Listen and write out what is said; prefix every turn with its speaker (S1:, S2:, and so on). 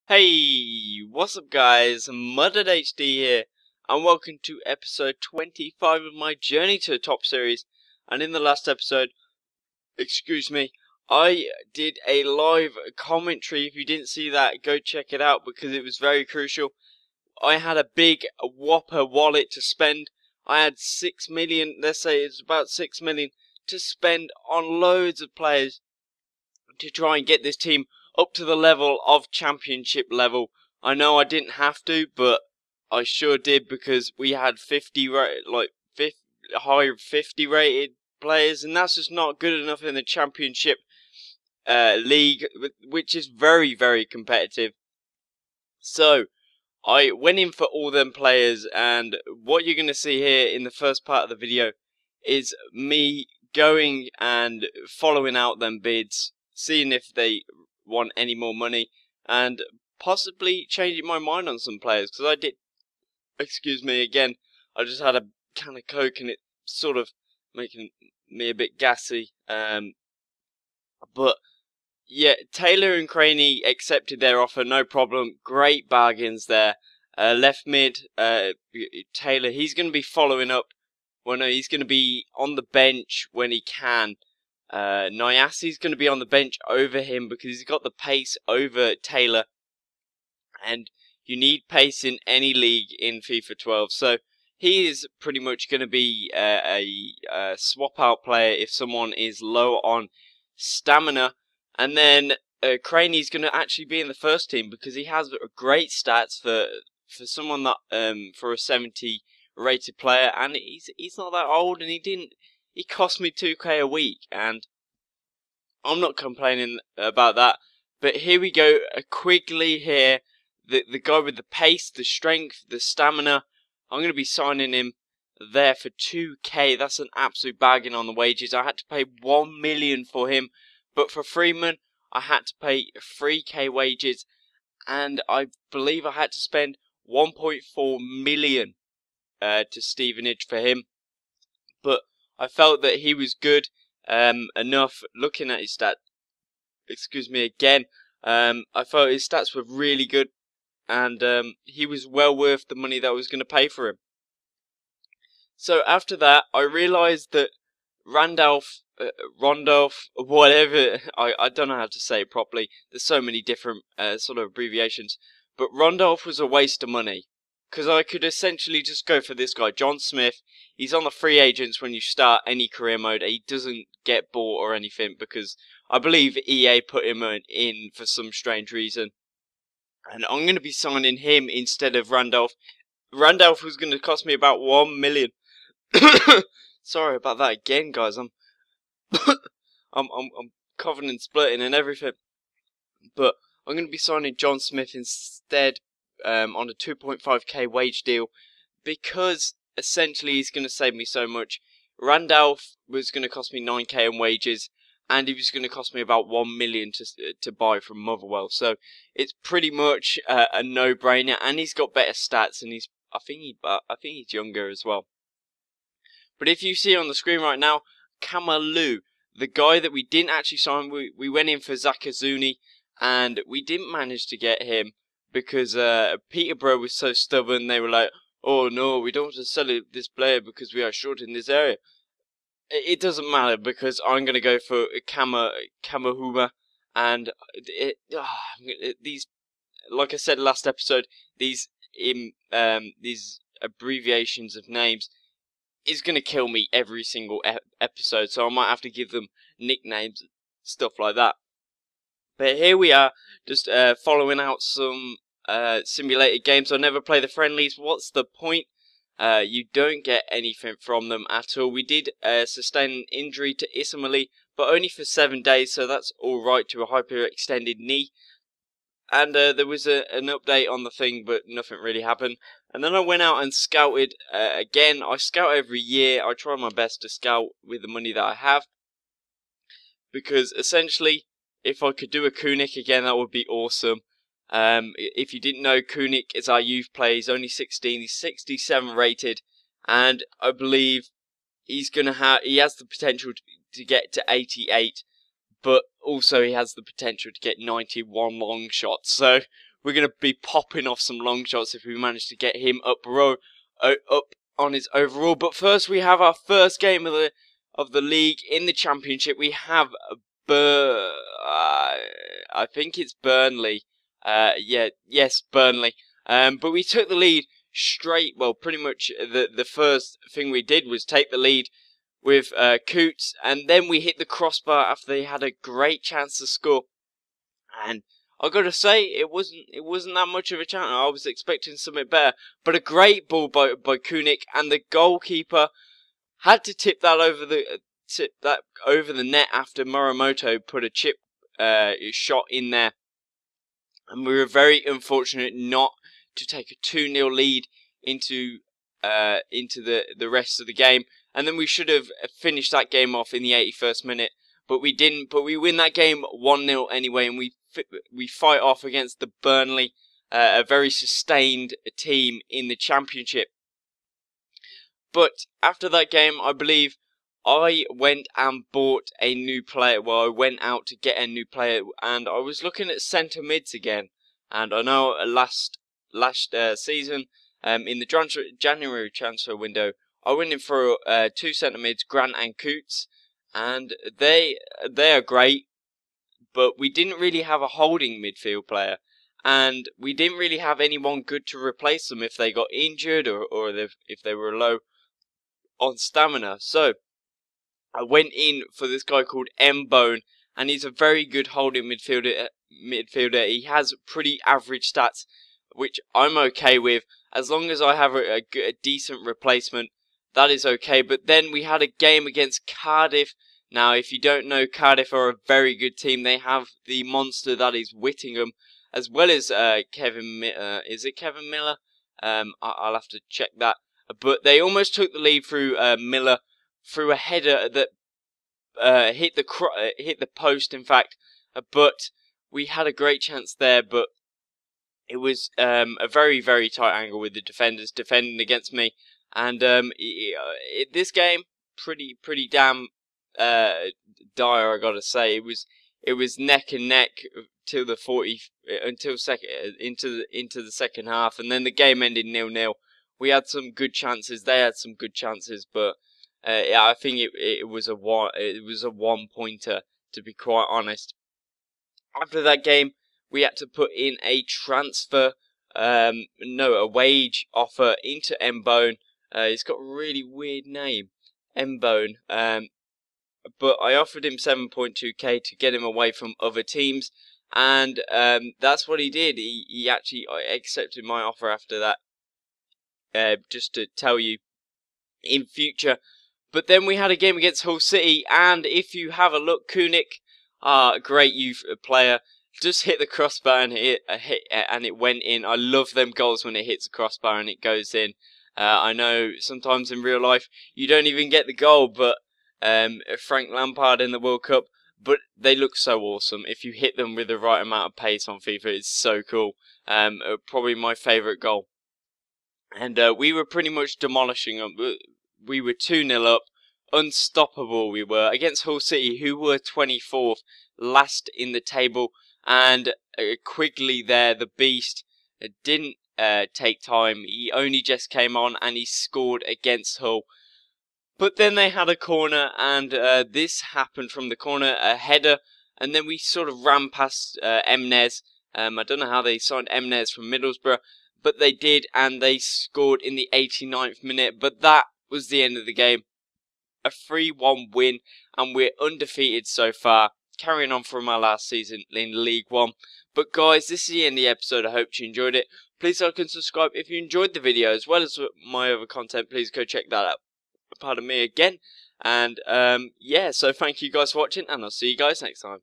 S1: Hey, what's up guys, Mudded HD here, and welcome to episode 25 of my journey to the top series. And in the last episode, I did a live commentary. If you didn't see that, go check it out because it was very crucial. I had a big whopper wallet to spend. I had 6 million, let's say it's about 6 million, to spend on loads of players to try and get this team up to the level of championship level. I know I didn't have to, but I sure did because we had 50 high 50 rated players, and that's just not good enough in the championship league, which is very, very competitive. So I went in for all them players, and what you're going to see here in the first part of the video is me going and following out them bids, seeing if they want any more money, and possibly changing my mind on some players, because I did, again, I just had a can of Coke and it's sort of making me a bit gassy, but yeah, Taylor and Craney accepted their offer, no problem. Great bargains there. Left mid, Taylor, he's going to be following up. Well, no, he's going to be on the bench when he can. Nyasi's going to be on the bench over him because he's got the pace over Taylor. And you need pace in any league in FIFA 12. So he is pretty much going to be a swap out player if someone is low on stamina. And then Craney's going to actually be in the first team because he has great stats for someone that for a 70 rated player, and he's not that old, and he cost me 2k a week, and I'm not complaining about that. But here we go, Quigley here, the guy with the pace, the strength, the stamina. I'm going to be signing him there for 2k. That's an absolute bargain on the wages. I had to pay 1 million for him. But for Freeman, I had to pay 3k wages, and I believe I had to spend 1.4 million to Stevenage for him. But I felt that he was good enough. Looking at his stats, I felt his stats were really good, and he was well worth the money that I was going to pay for him. So after that, I realised that Randolph, whatever, I don't know how to say it properly. There's so many different sort of abbreviations. But Randolph was a waste of money, because I could essentially just go for this guy, John Smith. He's on the free agents when you start any career mode. He doesn't get bought or anything, because I believe EA put him in for some strange reason. And I'm going to be signing him instead of Randolph. Randolph was going to cost me about 1 million. Sorry about that again, guys. I'm coughing and splitting and everything. But I'm going to be signing John Smith instead on a 2.5k wage deal, because essentially he's going to save me so much. Randolph was going to cost me 9k in wages, and he was going to cost me about 1 million to buy from Motherwell. So it's pretty much a no-brainer, and he's got better stats, and I think he's younger as well. But if you see on the screen right now, Kamalu, the guy that we didn't actually sign, we went in for Zakazuni, and we didn't manage to get him because Peterborough was so stubborn. They were like, oh no, we don't want to sell this player because we are short in this area. It doesn't matter because I'm going to go for Kamahuma, and these, like I said last episode, these abbreviations of names is going to kill me every single episode, so I might have to give them nicknames, stuff like that. But here we are, just following out some simulated games. I never play the friendlies. What's the point? You don't get anything from them at all. We did sustain an injury to Ismaili, but only for 7 days, so that's alright to a hyperextended knee. And there was an update on the thing, but nothing really happened. And then I went out and scouted again. I scout every year. I try my best to scout with the money that I have, because essentially, if I could do a Kunik again, that would be awesome. If you didn't know, Kunik is our youth player. He's only 16. He's 67 rated, and I believe he has the potential to get to 88. But also he has the potential to get 91 long shots. So we're going to be popping off some long shots if we manage to get him up on his overall. But first, we have our first game of the league in the championship. We have I think it's Burnley. Yes, Burnley. But we took the lead straight. Well, pretty much the first thing we did was take the lead with Coots, and then we hit the crossbar after they had a great chance to score. And I gotta say, it wasn't that much of a chance. I was expecting something better, but a great ball by Kunik, and the goalkeeper had to tip that over the net after Morimoto put a chip shot in there, and we were very unfortunate not to take a 2-0 lead into the rest of the game, and then we should have finished that game off in the 81st minute, but we didn't. But we win that game 1-0 anyway, and we fight off against the Burnley, a very sustained team in the championship. But after that game, I believe I went and bought a new player. Well, I went out to get a new player, and I was looking at centre mids again. And I know last season, in the January transfer window, I went in for 2 centre mids, Grant and Coots, and they are great. But we didn't really have a holding midfield player, and we didn't really have anyone good to replace them if they got injured or if they were low on stamina. So I went in for this guy called M-Bone, and he's a very good holding midfielder. He has pretty average stats, which I'm okay with. As long as I have a decent replacement, that is okay. But then we had a game against Cardiff. Now, if you don't know, Cardiff are a very good team. They have the monster that is Whittingham, as well as Kevin. Is it Kevin Miller? I'll have to check that. But they almost took the lead through Miller, through a header that hit the post, in fact. But we had a great chance there, but it was a very, very tight angle with the defenders defending against me. And this game, pretty damn dire, I gotta say. It was neck and neck till the into the second half, and then the game ended 0-0. We had some good chances. They had some good chances, but yeah, I think it was a 1-pointer, to be quite honest. After that game, we had to put in a a wage offer into M-Bone. He's got a really weird name, M-Bone. But I offered him 7.2k to get him away from other teams, and that's what he did. He actually accepted my offer after that, just to tell you in future. But then we had a game against Hull City, and if you have a look, Kunik, great youth player, just hit the crossbar and and it went in. I love them goals when it hits the crossbar and it goes in. I know sometimes in real life you don't even get the goal, but Frank Lampard in the World Cup, but they look so awesome. If you hit them with the right amount of pace on FIFA, it's so cool. Probably my favourite goal. And we were pretty much demolishing them. We were 2-0 up. Unstoppable we were. Against Hull City, who were 24th, last in the table. And Quigley there, the beast, didn't take time. He only just came on and he scored against Hull. But then they had a corner, and this happened from the corner, a header, and then we sort of ran past Emnes. I don't know how they signed Emnes from Middlesbrough, but they did, and they scored in the 89th minute. But that was the end of the game. A 3-1 win, and we're undefeated so far, carrying on from our last season in League One. But guys, this is the end of the episode. I hope you enjoyed it. Please like and subscribe if you enjoyed the video, as well as my other content. Please go check that out. Pardon me again. And yeah, so thank you guys for watching, and I'll see you guys next time.